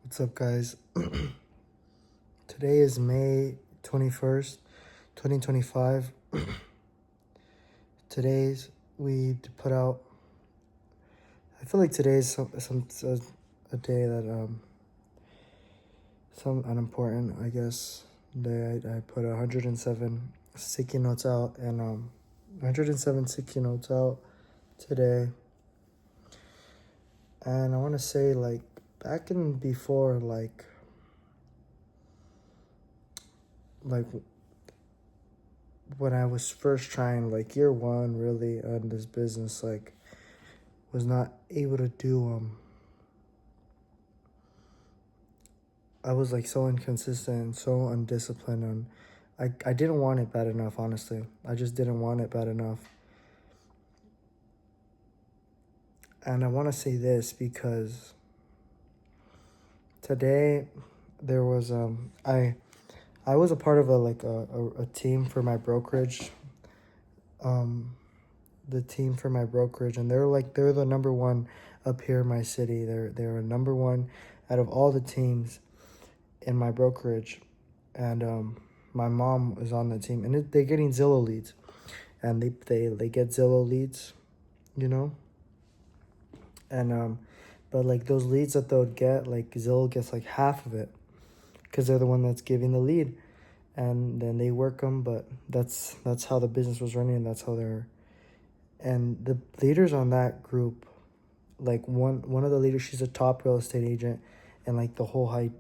What's up, guys? Today is May 21st, 2025. Today's we put out. I feel like today's a day that an important, I guess, day. I put 107 sticky notes out, and 107 sticky notes out today. And I want to say, like, back in before, like when I was first trying, like year one, really on this business, like was not able to do. I was like so inconsistent and so undisciplined, and I didn't want it bad enough. Honestly, I just didn't want it bad enough. And I want to say this because today there was I was a part of a team for my brokerage. The team for my brokerage, and they're the number one up here in my city. They're number one out of all the teams in my brokerage, and my mom is on the team, and they're getting Zillow leads, and they get Zillow leads, you know, and but like those leads that they'll get, like Zillow gets like half of it, because they're the one that's giving the lead, and then they work them. But that's how the business was running, and that's how they're. And the leaders on that group, like one of the leaders, she's a top real estate agent, and like the whole high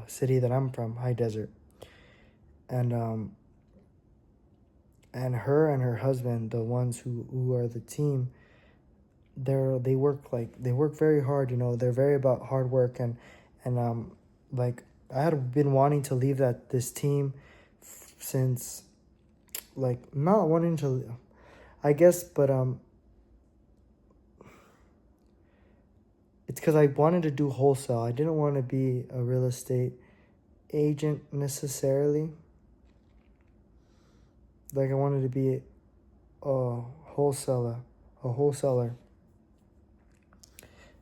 city that I'm from, High Desert, and her and her husband, the ones who are the team, they work very hard. You know, they're very about hard work, and like I had been wanting to leave this team since, like, not wanting to, I guess, but it's because I wanted to do wholesale. I didn't want to be a real estate agent necessarily. Like, I wanted to be a wholesaler.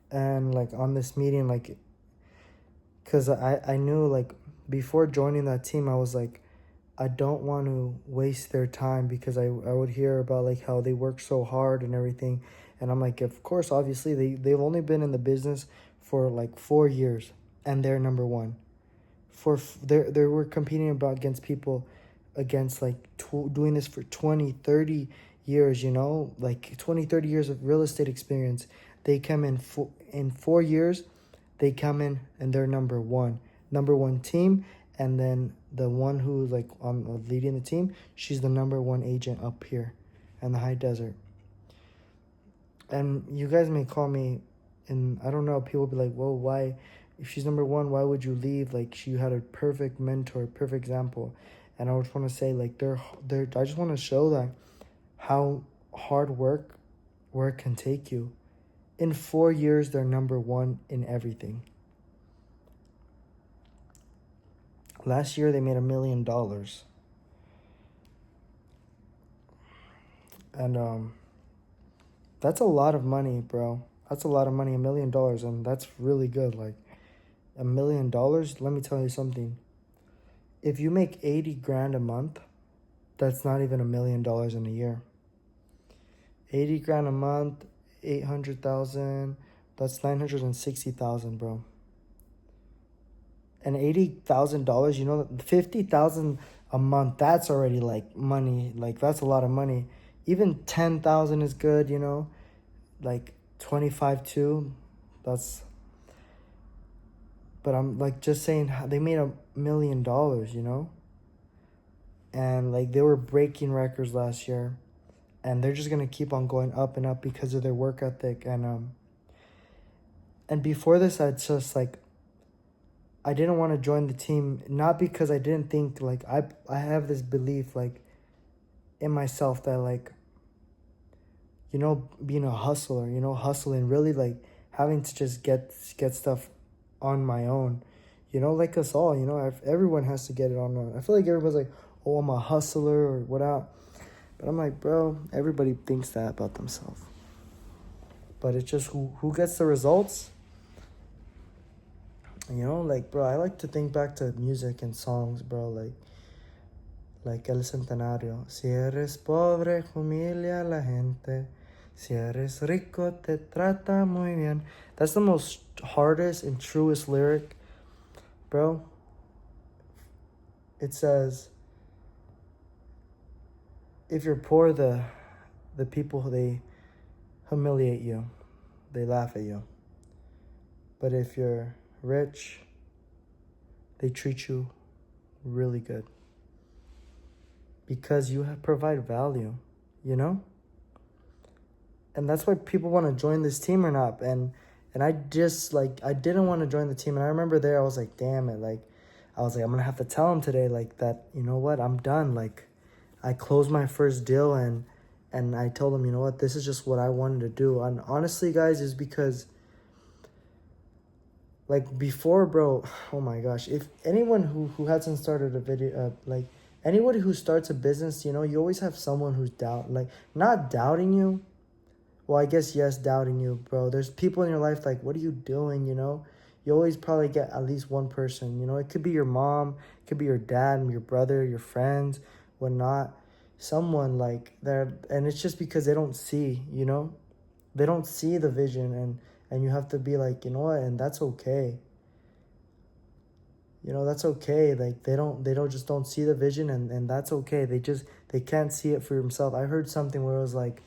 And like on this meeting, like, because I knew, like, before joining that team, I was like, I don't want to waste their time, because I would hear about like how they work so hard and everything. And I'm like, of course, obviously they've only been in the business for like 4 years, and they're number one. They were competing against people, against like doing this for 20-30 years, you know, like 20-30 years of real estate experience. They come in 4 years, they come in and they're number one team. And then the one who's like on leading the team, she's the number one agent up here in the High Desert. And you guys may call me, and I don't know, people be like, well, why, if she's number one, why would you leave? Like, she had a perfect mentor, perfect example. And I just want to say, like, I just want to show that how hard work can take you. In 4 years, they're number one in everything. Last year, they made $1 million. And that's a lot of money, bro. That's a lot of money, $1 million, and that's really good. Like, $1 million, let me tell you something. If you make 80 grand a month, that's not even $1 million in a year. 80 grand a month, 800,000, that's 960,000, bro. And $80,000, you know, 50,000 a month, that's already like money. Like, that's a lot of money. Even 10,000 is good, you know, like 25 too. But I'm like just saying, they made $1 million, you know, and like they were breaking records last year, and they're just gonna keep on going up and up because of their work ethic. And before this, I just like, I didn't want to join the team, not because I didn't think, like, I have this belief, like, in myself that, like, you know, being a hustler, you know, hustling, really, like, having to just get stuff on my own, you know, like us all, you know, everyone has to get it on their own. I feel like everybody's like, oh, I'm a hustler or whatnot. But I'm like, bro, everybody thinks that about themselves. But it's just who gets the results. You know, like, bro, I like to think back to music and songs, bro, like El Centenario. Si eres pobre, humilia a la gente. Si eres rico, te trata muy bien. That's the most hardest and truest lyric, bro. It says, if you're poor, the people, they humiliate you. They laugh at you. But if you're rich, they treat you really good. Because you provide value, you know? And that's why people want to join this team or not. And I just, like, I didn't want to join the team. And I remember there, I was like, damn it. Like, I was like, I'm going to have to tell him today, like, that, you know what, I'm done. Like, I closed my first deal and I told him, you know what, this is just what I wanted to do. And honestly, guys, is because, like, before, bro, oh my gosh, if anyone who hasn't started a video, like, anybody who starts a business, you know, you always have someone who's not doubting you. Well, I guess, yes, doubting you, bro. There's people in your life like, what are you doing, you know? You always probably get at least one person, you know? It could be your mom, it could be your dad, your brother, your friends, whatnot. Someone like that, and it's just because they don't see, you know? They don't see the vision, and you have to be like, you know what? And that's okay. You know, that's okay. Like, they don't see the vision, and that's okay. They can't see it for themselves. I heard something where it was like,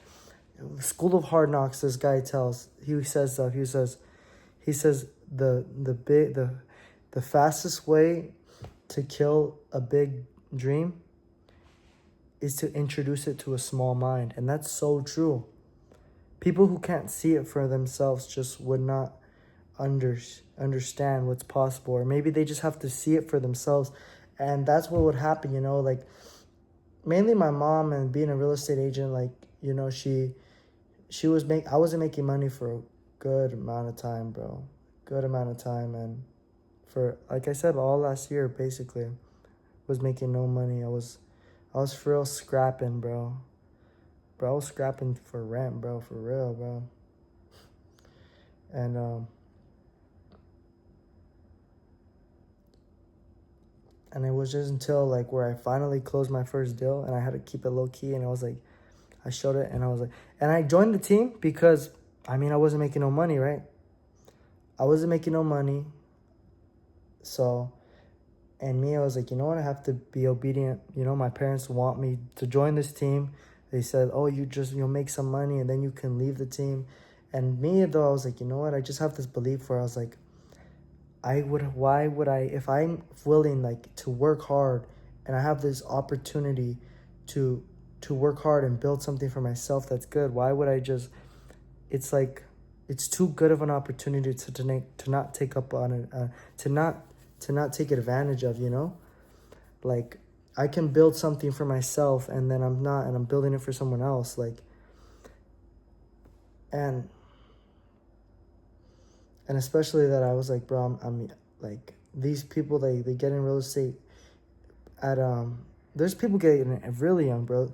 School of Hard Knocks, this guy he says the fastest way to kill a big dream is to introduce it to a small mind. And that's so true. People who can't see it for themselves just would not understand what's possible, or maybe they just have to see it for themselves. And that's what would happen, you know, like, mainly my mom, and being a real estate agent, like, you know, I wasn't making money for a good amount of time, bro. Good amount of time. And for, like I said, all last year, basically, was making no money. I was for real scrapping, bro. Bro, I was scrapping for rent, bro, for real, bro. And it was just until, like, where I finally closed my first deal, and I had to keep it low key, and I was like, I showed it, and I was like, and I joined the team because, I mean, I wasn't making no money, right? I wasn't making no money. So, and me, I was like, you know what? I have to be obedient. You know, my parents want me to join this team. They said, oh, you'll make some money and then you can leave the team. And me, though, I was like, you know what? I just have this belief where I was like, why would I, if I'm willing, like, to work hard, and I have this opportunity to work hard and build something for myself that's good, why would I just, it's like, it's too good of an opportunity to not take up on it, to not take advantage of, you know? Like, I can build something for myself, and then I'm building it for someone else, like, and especially that I was like, bro, I'm like, these people, they get in real estate at, there's people getting really young, bro.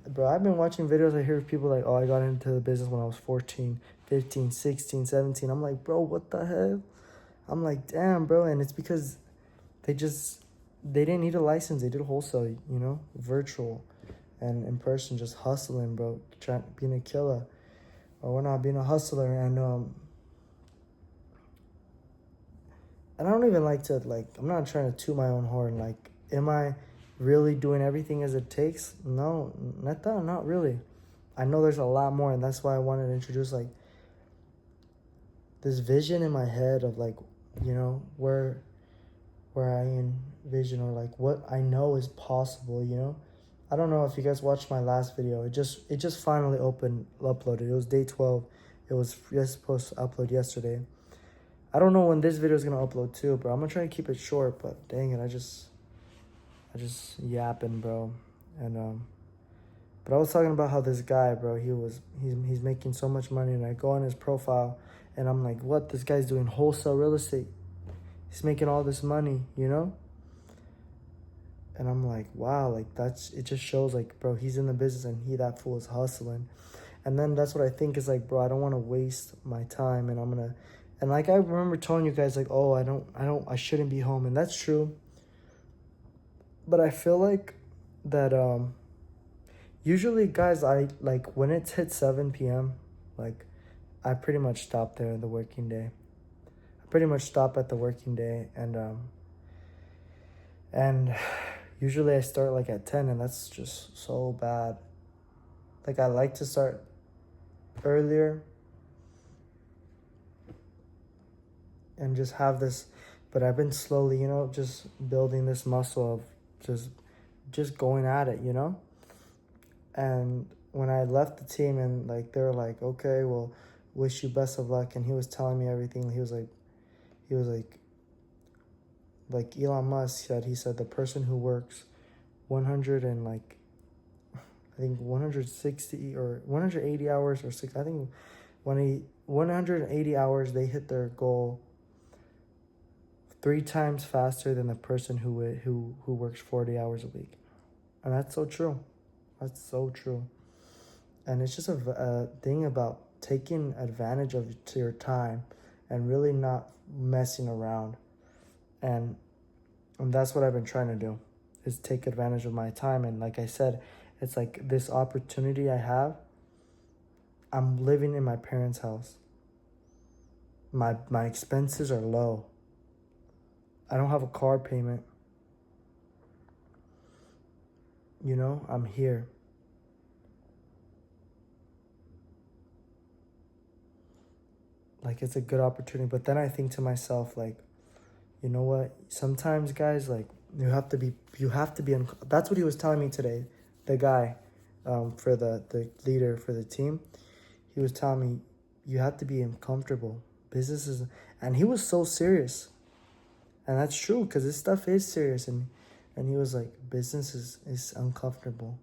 Bro, I've been watching videos, I hear people like, oh, I got into the business when I was 14, 15, 16, 17. I'm like, bro, what the hell? I'm like, damn, bro. And it's because they didn't need a license. They did wholesale, you know, virtual and in person, just hustling, bro, being a killer, or we're not being a hustler. And I don't even like to, like, I'm not trying to toot my own horn. Like, am I really doing everything as it takes? No, not really. I know there's a lot more, and that's why I wanted to introduce, like, this vision in my head of, like, you know, where I envision, or like what I know is possible, you know. I don't know if you guys watched my last video. It just finally uploaded. It was day 12. It was supposed to upload yesterday. I don't know when this video is gonna upload too, bro. I'm gonna try to keep it short, but dang it, I just yapping, bro. And but I was talking about how this guy, bro, he's making so much money, and I go on his profile, and I'm like, what? This guy's doing wholesale real estate. He's making all this money, you know? And I'm like, wow, like, it just shows, like, bro, he's in the business, and that fool is hustling. And then that's what I think is like, bro, I don't want to waste my time, and I'm going to And like I remember telling you guys, like, oh, I shouldn't be home, and that's true. But I feel like that usually, guys, I like when it's hit 7 p.m. Like I pretty much stop there the working day. I pretty much stop at the working day, and usually I start like at 10, and that's just so bad. Like I like to start earlier and just have this, but I've been slowly, just building this muscle of just going at it, And when I left the team, and like they were like, okay, well, wish you best of luck, and he was telling me everything. He was like Elon Musk said. He said the person who works 100 and like I think 160 or 180 hours or six. I think 180 hours, they hit their goal 3 times faster than the person who works 40 hours a week, and that's so true. That's so true. And it's just a thing about taking advantage of your time and really not messing around. And that's what I've been trying to do, is take advantage of my time. And like I said, it's like this opportunity I have. I'm living in my parents' house. My expenses are low. I don't have a car payment. I'm here. Like it's a good opportunity. But then I think to myself, like, you know what? Sometimes, guys, like you have to be. That's what he was telling me today. The guy, for the leader for the team, he was telling me, you have to be uncomfortable. Businesses, and he was so serious, and that's true because this stuff is serious. And he was like, business is uncomfortable.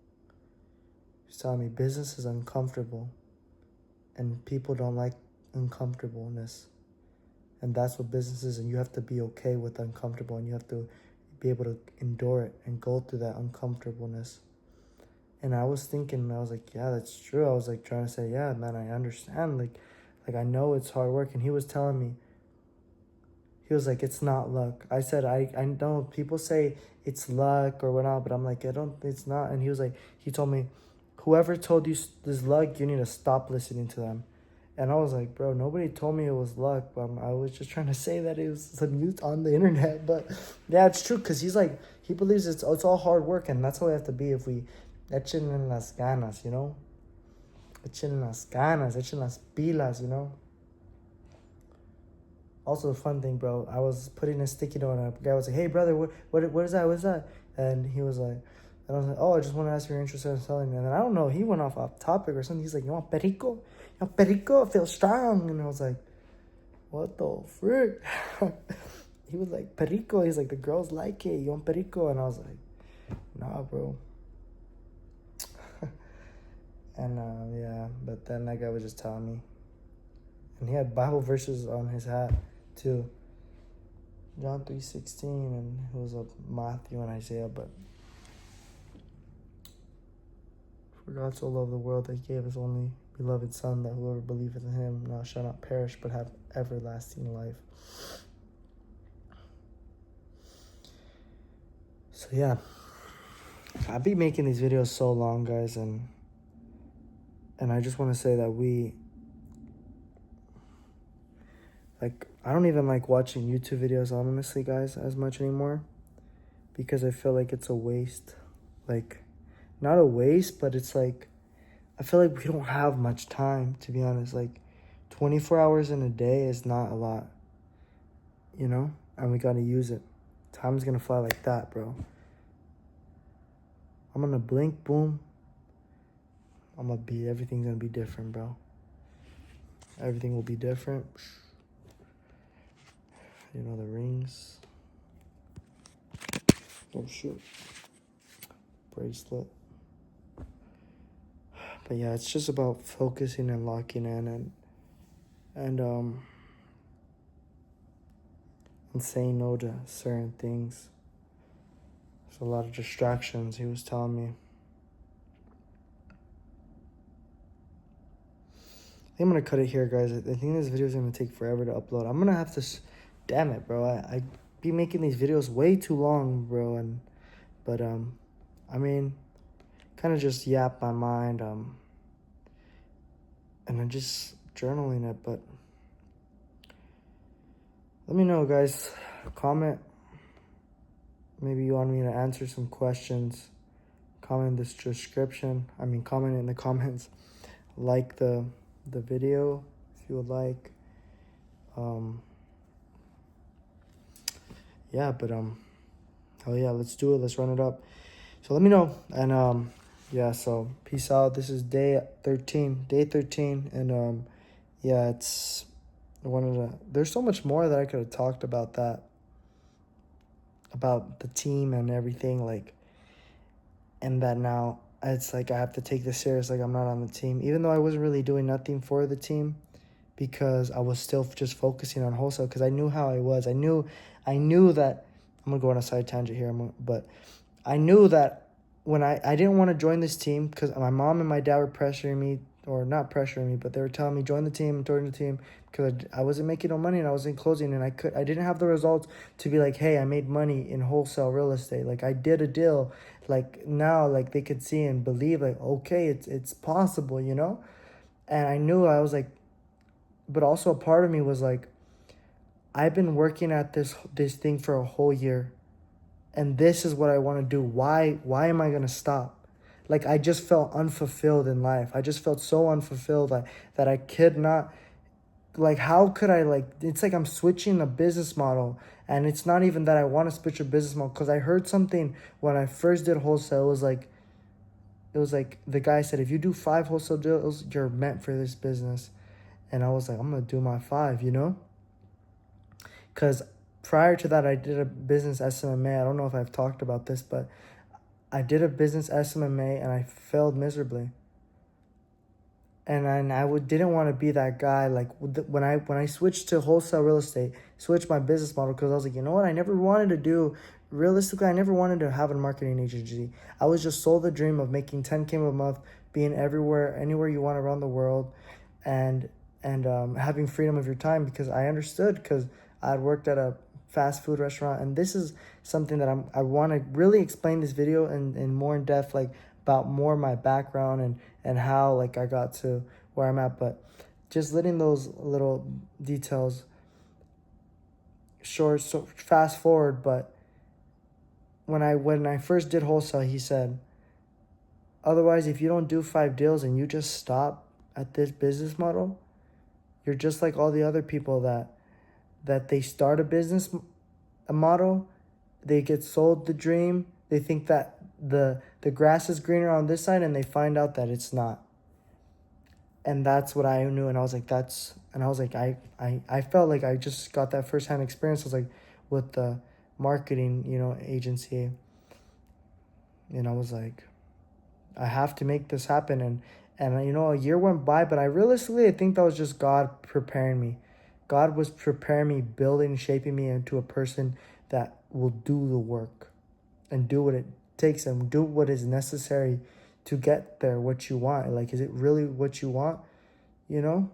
He's telling me business is uncomfortable, and people don't like uncomfortableness. And that's what business is, and you have to be okay with uncomfortable, and you have to be able to endure it and go through that uncomfortableness. And I was thinking, I was like, yeah, that's true. I was like trying to say, yeah, man, I understand. Like I know it's hard work. And he was telling me, he was like, it's not luck. I said, I know people say it's luck or whatnot, but I'm like, it's not. And he told me, whoever told you this luck, you need to stop listening to them. And I was like, bro, nobody told me it was luck. But I was just trying to say that it was some youth on the internet. But yeah, it's true. Because he believes it's all hard work. And that's how we have to be if we echen en las ganas, Echen en las ganas, echen las pilas, Also, the fun thing, bro, I was putting a sticky note on a guy was like, hey, brother, what is that? What is that? And he was like, and I was like, oh, I just want to ask if you're interested in selling. And then I don't know, he went off topic or something. He's like, you want perico? You want perico? I feel strong. And I was like, what the frick? He was like, perico. He's like, the girls like it. You want perico? And I was like, nah, bro. And yeah, but then that guy was just telling me. And he had Bible verses on his hat too. John 3:16, and it was a Matthew and Isaiah. But for God so loved the world that he gave his only beloved Son, that whoever believeth in him now shall not perish but have everlasting life. So yeah, I'll be making these videos so long, guys, and I just want to say that I don't even like watching YouTube videos, honestly, guys, as much anymore, because I feel like it's a waste. Like, not a waste, but it's like, I feel like we don't have much time, to be honest. Like, 24 hours in a day is not a lot, and we gotta use it. Time's gonna fly like that, bro. I'm gonna blink, boom. Everything's gonna be different, bro. Everything will be different. The rings. Oh, shoot. Bracelet. But yeah, it's just about focusing and locking in and saying no to certain things. There's a lot of distractions, he was telling me. I'm gonna cut it here, guys. I think this video is gonna take forever to upload. I'm gonna have to. Damn it, bro. I be making these videos way too long, bro. But I mean, kind of just yap my mind. And I'm just journaling it. But let me know, guys. Comment. Maybe you want me to answer some questions. Comment in this description. Comment in the comments. Like the video if you would like. Yeah, but hell yeah, let's do it. Let's run it up. So let me know. And yeah, so peace out. This is day 13, and yeah, it's one of the. There's so much more that I could have talked about about the team and everything, like, and that now it's like I have to take this serious. Like, I'm not on the team, even though I wasn't really doing nothing for the team, because I was still just focusing on wholesale, because I knew how I was. I knew that I'm gonna go on a side tangent here, but I knew that when I didn't want to join this team, because my mom and my dad were pressuring me, or not pressuring me, but they were telling me join the team, because I wasn't making no money and I wasn't closing, and I didn't have the results to be like, hey, I made money in wholesale real estate. Like, I did a deal. Like, now, like, they could see and believe, like, okay, it's possible, you know. And I knew, I was like, but also a part of me was like, I've been working at this thing for a whole year, and this is what I want to do. Why am I gonna stop? Like, I just felt unfulfilled in life. I just felt so unfulfilled, like, that I could not, like, how could I, like, it's like I'm switching a business model, and it's not even that I want to switch a business model, because I heard something when I first did wholesale. It was like the guy said, if you do 5 wholesale deals, you're meant for this business. And I was like, I'm gonna do my 5, you know. Because prior to that, I did a business SMMA. I don't know if I've talked about this, but I did a business SMMA and I failed miserably. And didn't want to be that guy. Like, when I switched to wholesale real estate, switched my business model, because I was like, you know what? I never wanted to do, realistically, I never wanted to have a marketing agency. I was just sold the dream of making 10K a month, being everywhere, anywhere you want around the world, and having freedom of your time, because I understood, because I had worked at a fast food restaurant. And this is something that I want to really explain this video in more in depth, like, about more my background and how, like, I got to where I'm at. But just letting those little details short, so fast forward. But when I first did wholesale, he said, otherwise, if you don't do 5 deals and you just stop at this business model, you're just like all the other people that they start a model, they get sold the dream, they think that the grass is greener on this side, and they find out that it's not. And that's what I knew. And I was like, I felt like I just got that firsthand experience. I was like, with the marketing, agency. And I was like, I have to make this happen. And a year went by, but I think that was just God preparing me. God was preparing me, building, shaping me into a person that will do the work and do what it takes and do what is necessary to get there, what you want. Like, is it really what you want, And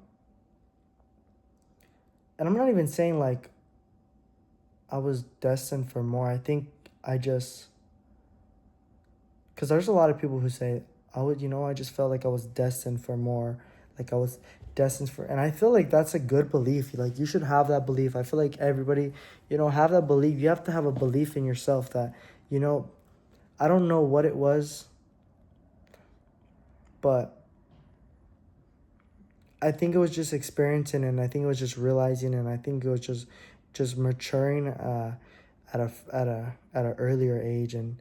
I'm not even saying, like, I was destined for more. I think because there's a lot of people who say, I just felt like I was destined for more. Like, I was destined for, and I feel like that's a good belief. Like, you should have that belief. I feel like everybody, have that belief. You have to have a belief in yourself that, I don't know what it was, but I think it was just experiencing, and I think it was just realizing, and I think it was just maturing at an earlier age. And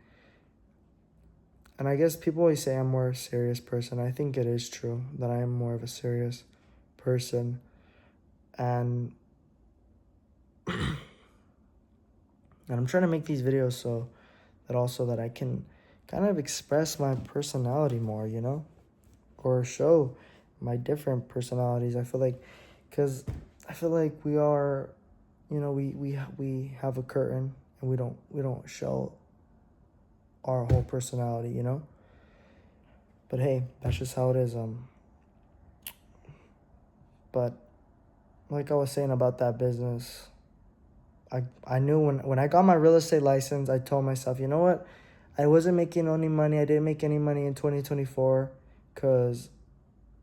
I guess people always say I'm more a serious person. I think it is true that I am more of a serious person. And and I'm trying to make these videos so that I can kind of express my personality more, or show my different personalities. I feel like, because I feel like we are, we have a curtain, and we don't show our whole personality, But hey, that's just how it is. But like I was saying about that business, I knew when I got my real estate license, I told myself, you know what? I wasn't making any money. I didn't make any money in 2024 because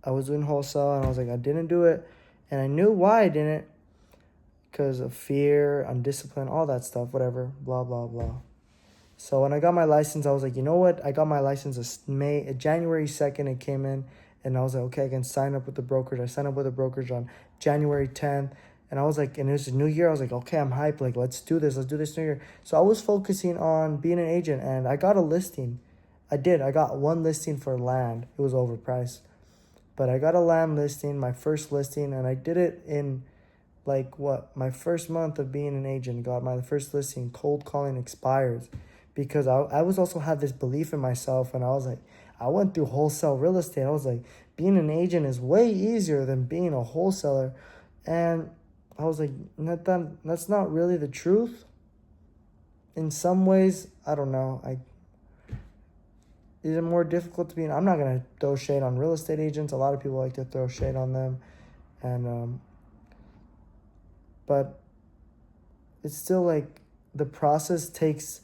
I was doing wholesale, and I was like, I didn't do it. And I knew why I didn't, because of fear, undiscipline, all that stuff, whatever, blah, blah, blah. So when I got my license, I was like, you know what? I got my license January 2nd, it came in. And I was like, okay, I can sign up with the brokerage. I signed up with the brokerage on January 10th. And I was like, and it was a new year. I was like, okay, I'm hyped. Like, let's do this. Let's do this new year. So I was focusing on being an agent, and I got a listing. I did. I got one listing for land. It was overpriced. But I got a land listing, my first listing, and I did it in like what? My first month of being an agent, got my first listing. Cold calling expires because I was also had this belief in myself, and I was like, I went through wholesale real estate. I was like, being an agent is way easier than being a wholesaler. And I was like, that's not really the truth. In some ways, I don't know. Is it more difficult to be? I'm not gonna throw shade on real estate agents. A lot of people like to throw shade on them, and but it's still like the process takes.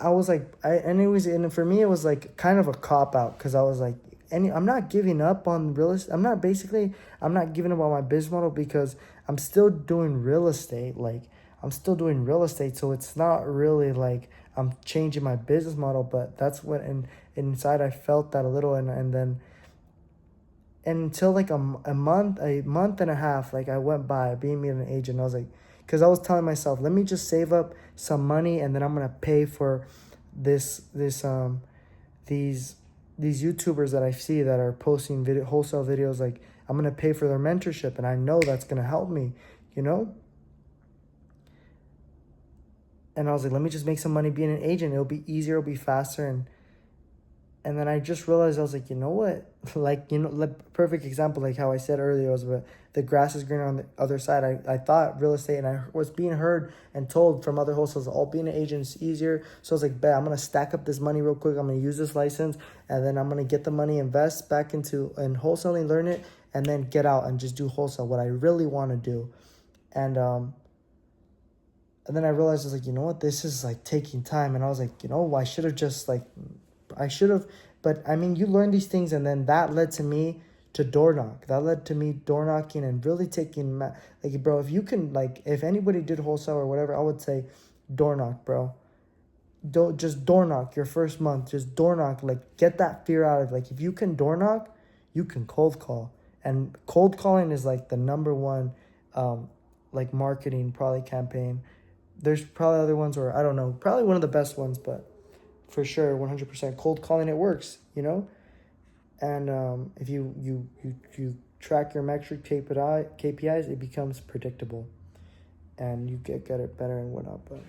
I was like, anyways, and for me it was like kind of a cop out because I was like, I'm not giving up on real estate. I'm not giving up on my business model because I'm still doing real estate. Like, I'm still doing real estate, so it's not really like I'm changing my business model. But that's what, and inside I felt that a little, and then and until like a month and a half, like I went by being me an agent. I was like, because I was telling myself, let me just save up some money, and then I'm gonna pay for these YouTubers that I see that are posting wholesale videos. Like, I'm gonna pay for their mentorship, and I know that's gonna help me, you know. And I was like, let me just make some money being an agent. It'll be easier, it'll be faster, and then I just realized, I was like, you know what? Like, perfect example, like how I said earlier, was about the grass is greener on the other side. I thought real estate, and I was being heard and told from other wholesalers, all being an agent is easier. So I was like, bet, I'm going to stack up this money real quick. I'm going to use this license, and then I'm going to get the money, invest back in wholesaling, learn it, and then get out and just do wholesale, what I really want to do. And then I realized, I was like, you know what? This is like taking time. And I was like, I should have just like, but I mean, you learn these things, and then that led to me to door knock. That led to me door knocking and really taking, like, bro, if you can, like, if anybody did wholesale or whatever, I would say door knock, bro. Don't just door knock your first month. Just door knock, like, get that fear out of, like, if you can door knock, you can cold call. And cold calling is like the number one, like, marketing probably campaign. There's probably other ones, or I don't know, probably one of the best ones, but for sure, 100% cold calling, it works, and if you track your metric KPIs, it becomes predictable, and you get it better and whatnot. But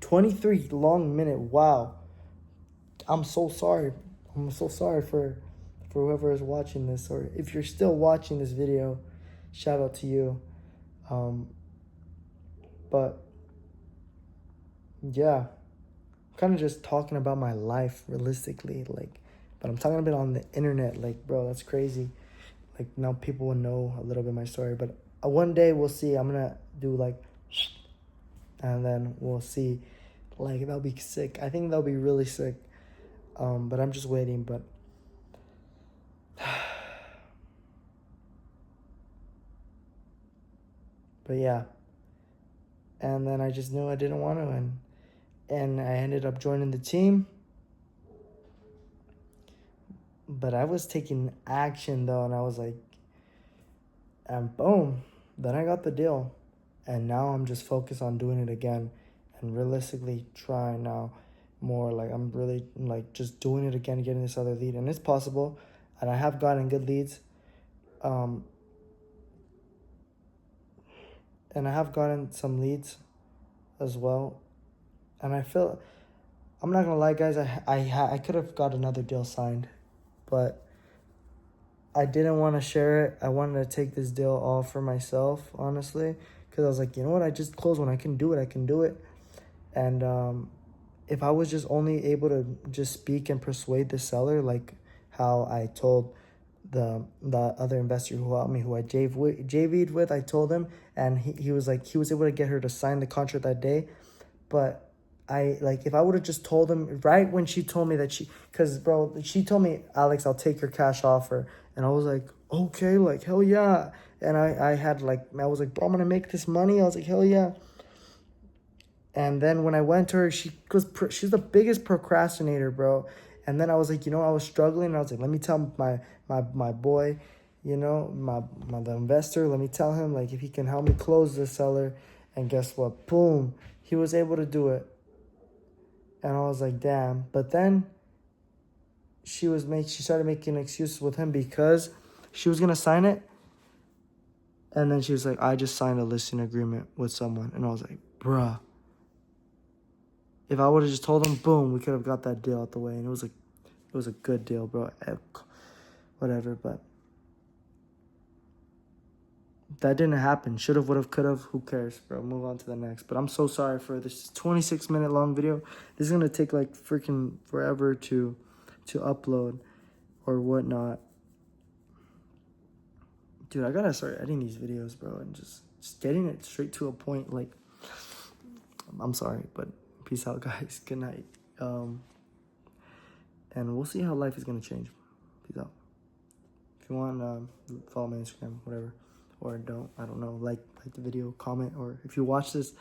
23 long minute, wow. I'm so sorry for whoever is watching this, or if you're still watching this video, shout out to you. But yeah, kind of just talking about my life realistically, like, but I'm talking about on the internet, like, bro, that's crazy. Like, now people will know a little bit of my story, but one day we'll see. I'm gonna do like, and then we'll see. Like, that'll be sick. I think that'll be really sick. But I'm just waiting. But yeah. And then I just knew I didn't want to, and I ended up joining the team. But I was taking action, though, and I was like, and boom, then I got the deal. And now I'm just focused on doing it again, and realistically trying now more. Like, I'm really, like, just doing it again, getting this other lead. And it's possible, and I have gotten good leads. And I have gotten some leads as well. And I feel, I'm not gonna lie, guys, I could have got another deal signed, but I didn't want to share it. I wanted to take this deal all for myself, honestly, because I was like, you know what, I just closed one. I can do it. And if I was just only able to just speak and persuade the seller, like how I told the other investor who helped me, who I JV'd with, I told him, and he was like, he was able to get her to sign the contract that day. But I, like, if I would have just told him right when she told me that because bro, she told me, Alex, I'll take your cash offer. And I was like, okay, like, hell yeah. And I had like, I was like, bro, I'm gonna make this money. I was like, hell yeah. And then when I went to her, she's the biggest procrastinator, bro. And then I was like, I was struggling. And I was like, let me tell my boy, the investor, let me tell him, like, if he can help me close this seller. And guess what? Boom. He was able to do it. And I was like, damn. But then she started making excuses with him because she was going to sign it. And then she was like, I just signed a listing agreement with someone. And I was like, bruh. If I would have just told him, boom, we could have got that deal out the way. And it was a good deal, bro. Whatever, but that didn't happen. Should have, would have, could have. Who cares, bro? Move on to the next. But I'm so sorry for this 26-minute long video. This is going to take like freaking forever to upload or whatnot. Dude, I got to start editing these videos, bro. And just getting it straight to a point. Like, I'm sorry, but peace out, guys. Good night. And we'll see how life is going to change. Peace out. If you want, follow my Instagram, whatever. Or don't, I don't know. Like the video, comment. Or if you watch this,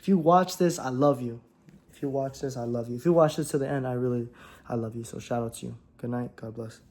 I love you. If you watch this, I love you. If you watch this to the end, I love you. So shout out to you. Good night. God bless.